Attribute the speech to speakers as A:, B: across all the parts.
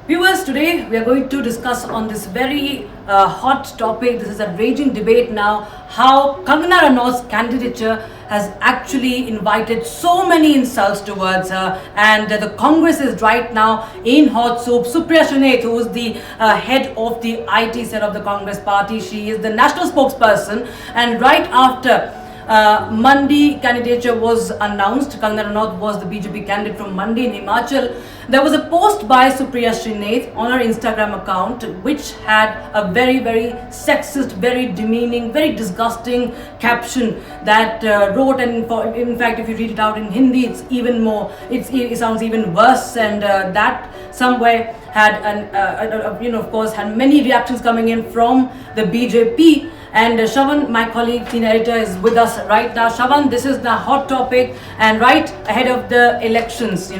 A: Viewers, today we are going to discuss on this very hot topic. This is a raging debate now, how Kangana Ranaut's candidature has actually invited so many insults towards her, and the Congress is right now in hot soup. Supriya Shrinate, who is the head of the IT cell of the Congress party, she is the national spokesperson, and right after Mandi candidature was announced, Kangana Ranaut was the BJP candidate from Mandi in Himachal. There was a post by Supriya Shrinate on her Instagram account which had a very sexist, very demeaning, very disgusting caption that wrote, and in fact if you read it out in Hindi it's even more, it sounds even worse, and that somewhere had of course had many reactions coming in from the BJP. And Shravan, my colleague, senior editor, is with us right now. Shravan, this is the hot topic, and right ahead of the elections,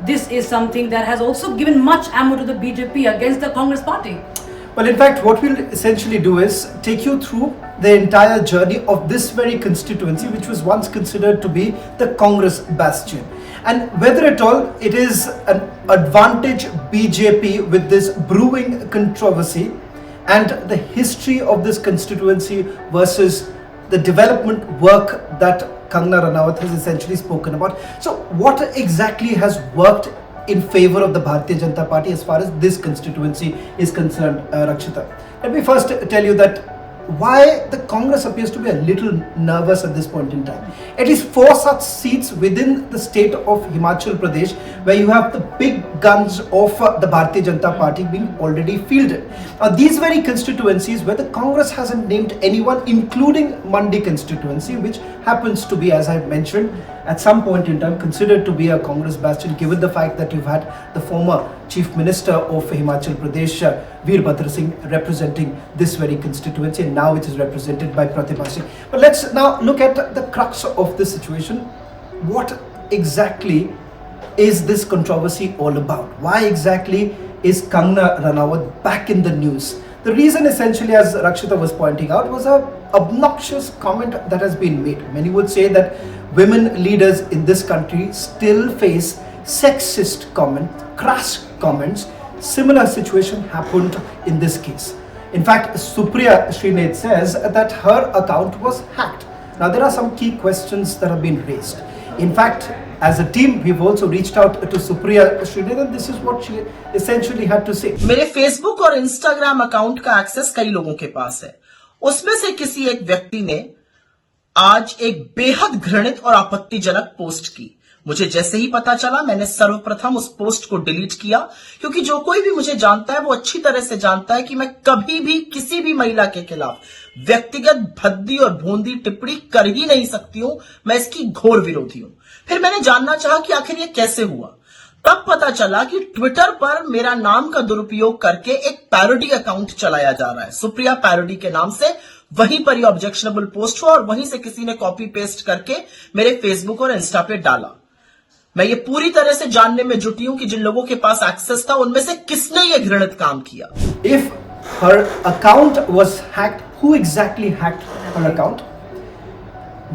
A: this is something that has also given much ammo to the BJP against the Congress party.
B: Well, in fact, what we'll essentially do is take you through the entire journey of this very constituency, which was once considered to be the Congress bastion. And whether at all it is an advantage BJP with this brewing controversy, and the history of this constituency versus the development work that Kangana Ranaut has essentially spoken about. So what exactly has worked in favor of the Bharatiya Janata Party as far as this constituency is concerned, Rakshita? Let me first tell you that why the Congress appears to be a little nervous at this point in time. At least 4 such seats within the state of Himachal Pradesh, where you have the big guns of the Bharatiya Janata Party being already fielded. These very constituencies where the Congress hasn't named anyone, including Mandi constituency, which happens to be, as I mentioned, at some point in time considered to be a Congress bastion, given the fact that you've had the former Chief Minister of Himachal Pradesh, Veerbhadra Singh, representing this very constituency, and now it is represented by Pratibha Singh. But let's now look at the crux of this situation. What exactly is this controversy all about? Why exactly is Kangana Ranaut back in the news? The reason essentially, as Rakshita was pointing out, was an obnoxious comment that has been made. Many would say that women leaders in this country still face sexist comments, crass comments. Similar situation happened in this case. In fact, Supriya Shrinate says that her account was hacked. Now there are some key questions that have been raised. In fact, as a team, we've also reached out to Supriya Shrinate, and this is what she essentially had to say.
C: मेरे Facebook और Instagram account का access कई लोगों के पास है। उसमें से किसी एक व्यक्ति ने आज एक बेहद घृणित और आपत्तिजनक पोस्ट की। मुझे जैसे ही पता चला, मैंने सर्वप्रथम उस पोस्ट को डिलीट किया, क्योंकि जो कोई भी मुझे जानता है वो अच्छी तरह से जानता है कि मैं कभी भी किसी भी महिला के खिलाफ व्यक्तिगत भद्दी और भोंदी टिप्पणी कर ही नहीं सकती हूं। मैं इसकी घोर विरोधी हूं। फिर मैंने जानना चाहा कि आखिर ये कैसे हुआ। तब पता चला कि ट्विटर पर मेरा नाम का दुरुपयोग करके एक पैरोडी अकाउंट चलाया जा रहा है, सुप्रिया पैरोडी के नाम से। वहीं पर ये ऑब्जेक्शनेबल पोस्ट हुआ और वहीं से किसी ने कॉपी पेस्ट करके मेरे फेसबुक और इंस्टा पे डाला। मैं ये पूरी तरह से जानने में जुटी हूं कि जिन लोगों के पास एक्सेस था उनमें से किसने ये घृणित काम किया।
B: If her account was hacked, who exactly hacked her account?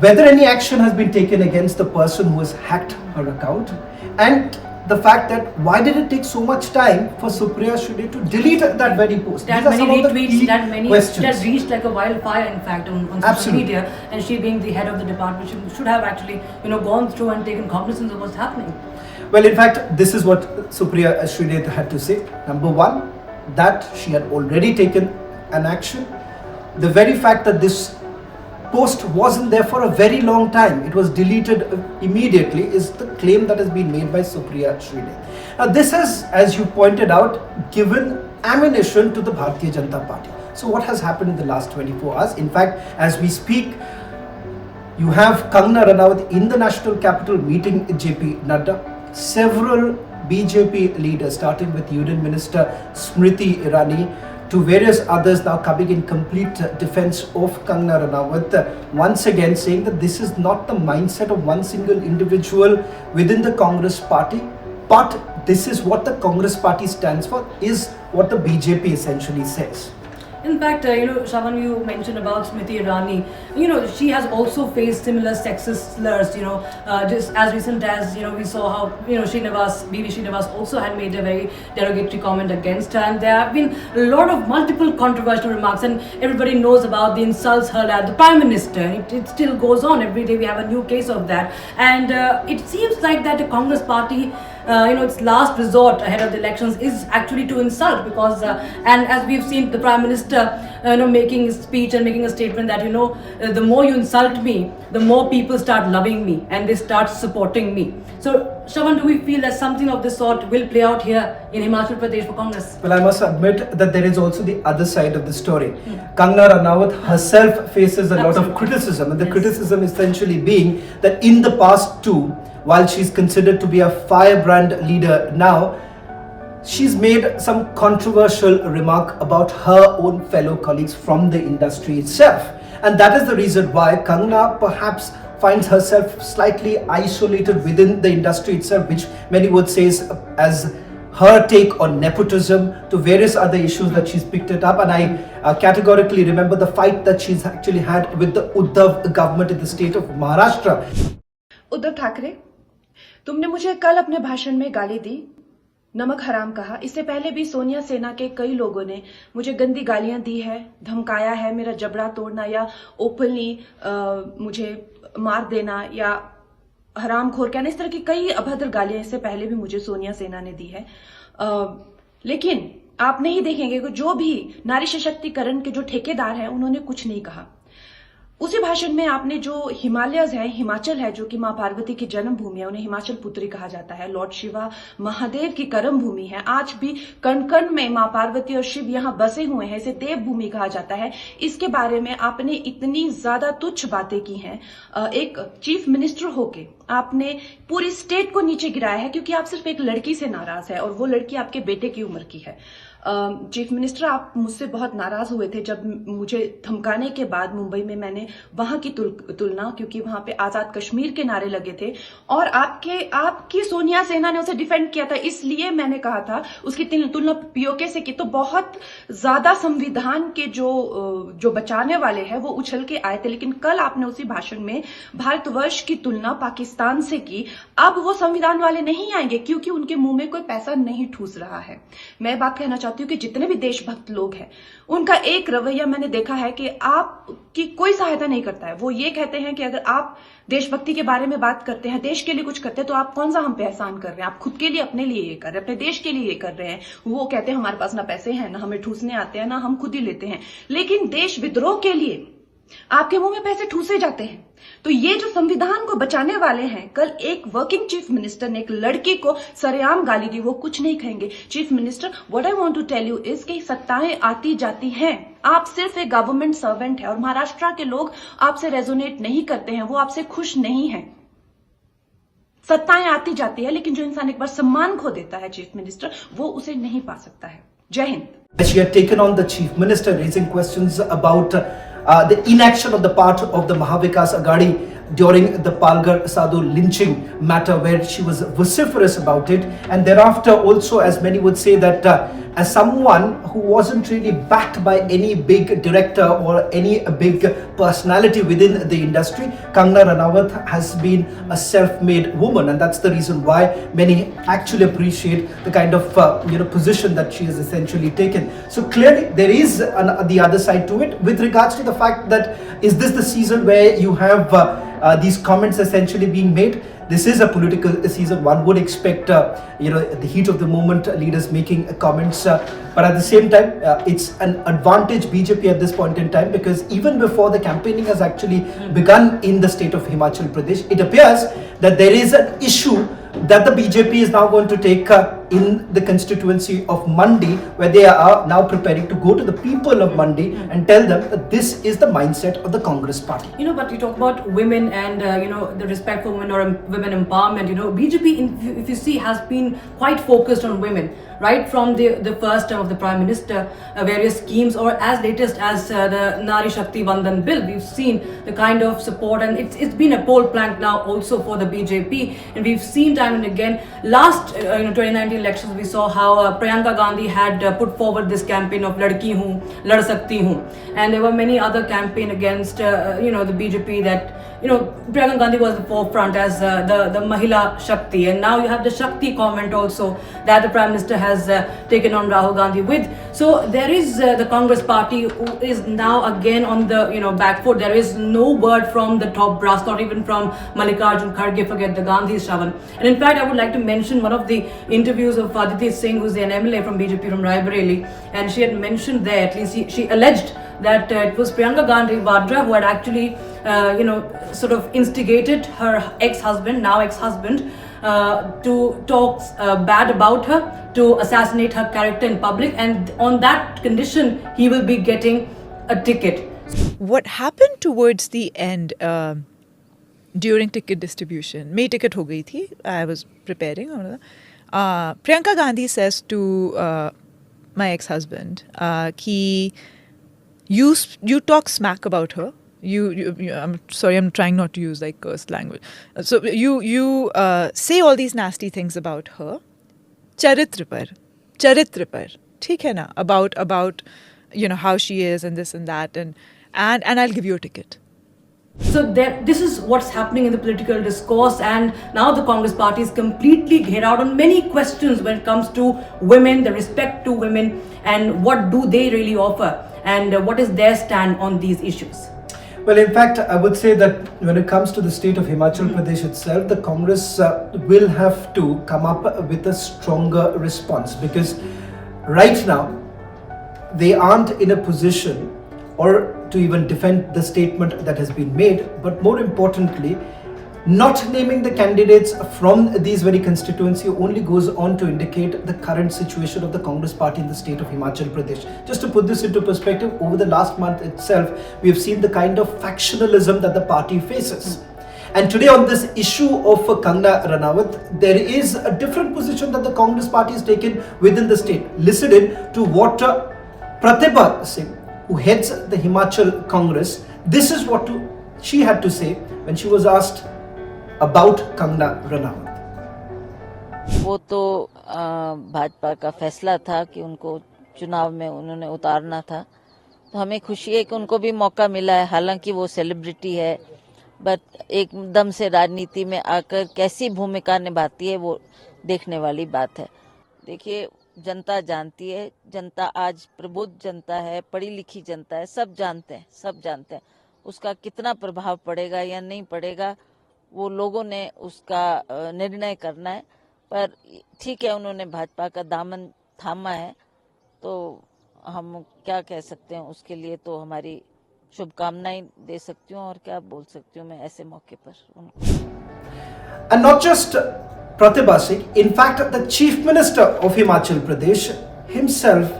B: Whether any action has been taken against the person who has hacked her account, and the fact that why did it take so much time for Supriya Shrinate to delete that very post?
A: That many retweets, that many that reached like a wildfire, in fact, on social media. And she, being the head of the department, she should have actually gone through and taken cognizance of what's happening.
B: Well, in fact, this is what Supriya Shrinate had to say. Number one, that she had already taken an action. The very fact that this post wasn't there for a very long time, it was deleted immediately, is the claim that has been made by Supriya Shrinate. Now this has, as you pointed out, given ammunition to the Bharatiya Janata Party. So what has happened in the last 24 hours? In fact, as we speak, you have Kangana Ranaut in the national capital meeting JP Nadda. Several BJP leaders, starting with Union Minister Smriti Irani, to various others now coming in complete defense of Kangana Ranaut, once again saying that this is not the mindset of one single individual within the Congress party, but this is what the Congress party stands for, is what the BJP essentially says.
A: In fact, Shravan, you mentioned about Smriti Irani. She has also faced similar sexist slurs. Just as recent as we saw how BB Srinivas also had made a very derogatory comment against her, and there have been a lot of multiple controversial remarks, and everybody knows about the insults hurled at the Prime Minister. It still goes on every day. We have a new case of that, and it seems like that the Congress party, its last resort ahead of the elections is actually to insult, because and as we've seen the Prime Minister making his speech and making a statement that the more you insult me, the more people start loving me and they start supporting me. So Shravan, do we feel that something of this sort will play out here in Himachal Pradesh for Congress?
B: Well, I must admit that there is also the other side of the story. Kangana Ranaut herself faces a lot of criticism, and the criticism essentially being that in the past too, while she's considered to be a firebrand leader now, she's made some controversial remark about her own fellow colleagues from the industry itself. And that is the reason why Kangana perhaps finds herself slightly isolated within the industry itself, which many would say is as her take on nepotism to various other issues that she's picked it up. And I categorically remember the fight that she's actually had with the Uddhav government in the state of Maharashtra.
D: Uddhav Thackeray, तुमने मुझे कल अपने भाषण में गाली दी, नमक हराम कहा। इससे पहले भी सोनिया सेना के कई लोगों ने मुझे गंदी गालियां दी है, धमकाया है, मेरा जबड़ा तोड़ना या ओपनली मुझे मार देना या हरामखोर कहना, इस तरह की कई अभद्र गालियां इससे पहले भी मुझे सोनिया सेना ने दी है। लेकिन आप नहीं देखेंगे कि जो भी नारी सशक्तिकरण के जो ठेकेदार हैं उन्होंने कुछ नहीं कहा। उसी भाषण में आपने जो हिमालयज है, हिमाचल है, जो कि मां पार्वती की जन्मभूमि है, उन्हें हिमाचल पुत्री कहा जाता है, लॉर्ड शिवा महादेव की कर्म भूमि है, आज भी कण कण में मां पार्वती और शिव यहां बसे हुए हैं, इसे देवभूमि कहा जाता है। इसके बारे में आपने इतनी ज्यादा तुच्छ बातें की हैं। एक चीफ मिनिस्टर होके आपने पूरी स्टेट को नीचे गिराया है, क्योंकि आप सिर्फ एक लड़की से नाराज है और वो लड़की आपके बेटे की उम्र की है। चीफ मिनिस्टर, आप मुझसे बहुत नाराज हुए थे जब मुझे धमकाने के बाद मुंबई में मैंने वहां की तुलना, क्योंकि वहां पे आजाद कश्मीर के नारे लगे थे और आपकी सोनिया सेना ने उसे डिफेंड किया था, इसलिए मैंने कहा था उसकी तुलना पीओके से की। तो बहुत ज्यादा संविधान के जो बचाने वाले हैं वो उछल के आए थे, लेकिन कल आपने उसी भाषण में भारतवर्ष की तुलना पाकिस्तान से की। अब वो संविधान वाले नहीं आएंगे क्योंकि उनके मुंह में कोई पैसा नहीं ठूस रहा है। मैं बात कहना चाहती हूँ कि जितने भी देशभक्त लोग हैं उनका एक रवैया मैंने देखा है कि आपकी कोई सहायता नहीं करता है। वो ये कहते हैं कि अगर आप देशभक्ति के बारे में बात करते हैं, देश के लिए कुछ करते हैं, तो आप कौन सा हम पे एहसान कर रहे हैं? आप खुद के लिए, अपने लिए ये कर रहे हैं, अपने देश के लिए ये कर रहे हैं। वो कहते हैं हमारे पास ना पैसे हैं, ना हमें ठूसने आते हैं, ना हम खुद ही लेते हैं। लेकिन देश विद्रोह के लिए आपके मुंह में पैसे ठूसे जाते हैं। तो ये जो संविधान को बचाने वाले हैं, कल एक वर्किंग चीफ मिनिस्टर ने एक लड़की को सरेआम गाली दी, वो कुछ नहीं कहेंगे। Chief minister, what I want to tell you is कि सत्ताएं आती जाती हैं, आप सिर्फ एक गवर्नमेंट सर्वेंट है और महाराष्ट्र के लोग आपसे रेजोनेट नहीं करते हैं, वो आपसे खुश नहीं है। सत्ताएं आती जाती है, लेकिन जो इंसान एक बार सम्मान खो देता है चीफ मिनिस्टर, वो उसे नहीं पा सकता है। जय Hind.
B: She had taken on the chief minister, raising questions about the inaction on the part of the Mahavikas Aghadi during the Palghar Sadhu lynching matter, where she was vociferous about it. And thereafter also, as many would say, that as someone who wasn't really backed by any big director or any big personality within the industry, Kangana Ranaut has been a self-made woman, and that's the reason why many actually appreciate the kind of position that she has essentially taken. So clearly there is the other side to it with regards to the fact that is this the season where you have these comments essentially being made. This is a political season. One would expect, the heat of the moment, leaders making comments. But at the same time, it's an advantage BJP at this point in time, because even before the campaigning has actually begun in the state of Himachal Pradesh, it appears that there is an issue that the BJP is now going to take in the constituency of Mandi, where they are now preparing to go to the people of Mandi and tell them that this is the mindset of the Congress party.
A: But you talk about women and the respect for women or women empowerment. BJP, if you see, has been quite focused on women right from the first term of the Prime Minister. Various schemes, or as latest as the Nari Shakti Vandan bill, we've seen the kind of support, and it's been a pole plank now also for the BJP, and we've seen time and again. Last 2019 2019 elections, we saw how Priyanka Gandhi had put forward this campaign of Ladki Hoon, Lad Sakti Hoon, and there were many other campaigns against the BJP that Priyanka Gandhi was the forefront as the Mahila Shakti, and now you have the Shakti comment also that the Prime Minister has taken on Rahul Gandhi with. So there is the Congress party who is now again on the back foot. There is no word from the top brass, not even from Mallikarjun Kharge, forget the Gandhi Shravan. And in fact, I would like to mention one of the interviews of Aditi Singh, who's an MLA from BJP from Raebareli, and she had mentioned there, at least she alleged that it was Priyanka Gandhi Vadra who had actually sort of instigated her ex-husband, now ex-husband, to talk bad about her, to assassinate her character in public, and on that condition he will be getting a ticket.
E: What happened towards the end during ticket distribution? मेरी ticket हो गई थी. I was preparing. Priyanka Gandhi says to my ex-husband, you talk smack about her. I'm sorry, I'm trying not to use like cursed language. So you say all these nasty things about her. Charitra par, ठीक है ना? About how she is and this and that, and I'll give you a ticket.
A: So this is what's happening in the political discourse, and now the Congress party is completely geared out on many questions when it comes to women, the respect to women, and what do they really offer, and what is their stand on these issues.
B: Well, in fact, I would say that when it comes to the state of Himachal Pradesh itself, the Congress will have to come up with a stronger response, because right now they aren't in a position or to even defend the statement that has been made, but more importantly, not naming the candidates from these very constituency only goes on to indicate the current situation of the Congress party in the state of Himachal Pradesh. Just to put this into perspective, over the last month itself, we have seen the kind of factionalism that the party faces. And today on this issue of Kangana Ranaut, there is a different position that the Congress party has taken within the state. Listen in to what Pratibha Singh, who heads the Himachal Congress, this is what she had to say when she was asked about Kangana Ranaut.
F: वो तो भाजपा का फैसला था कि उनको चुनाव में उन्होंने उतारना था, तो हमें खुशी है कि उनको भी मौका मिला है. हालांकि वो सेलिब्रिटी है, बट एकदम से राजनीति में आकर कैसी भूमिका निभाती है वो देखने वाली बात है. देखिए, जनता जानती है, जनता आज प्रबुद्ध जनता है, पढ़ी लिखी जनता है, सब जानते हैं. उसका कितना प्रभाव पड़ेगा या नहीं पड़ेगा वो लोगों ने उसका निर्णय करना है. पर ठीक है, उन्होंने भाजपा का दामन थामा है, तो हम क्या कह सकते हैं. उसके लिए तो हमारी शुभकामनाएं दे सकती हूँ, और क्या बोल सकती हूँ मैं ऐसे मौके पर उनको.
B: And not just Pratibha Singh, in fact the Chief Minister of Himachal Pradesh himself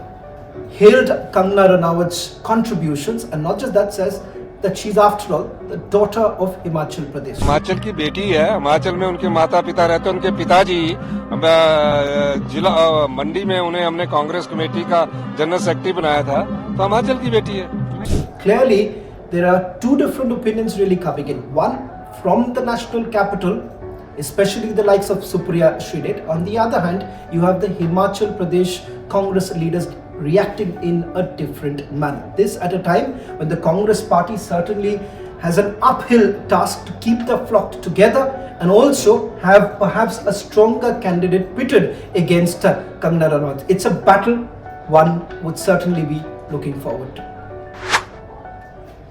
B: hailed Kangana Ranaut's contributions, and not just that, says that she's after all the daughter of Himachal Pradesh.
G: Himachal की बेटी है. हिमाचल में उनके माता पिता रहते हैं. उनके पिताजी जिला मंडी में उन्हें हमने कांग्रेस कमेटी का जनरल सेक्रेटरी बनाया था, तो हिमाचल की बेटी है.
B: Clearly there are two different opinions really coming in. One from the national capital, especially the likes of Supriya Shrinate. On the other hand, you have the Himachal Pradesh Congress leaders reacting in a different manner. This at a time when the Congress party certainly has an uphill task to keep the flock together and also have perhaps a stronger candidate pitted against Kangana Ranaut. It's a battle one would certainly be looking forward to.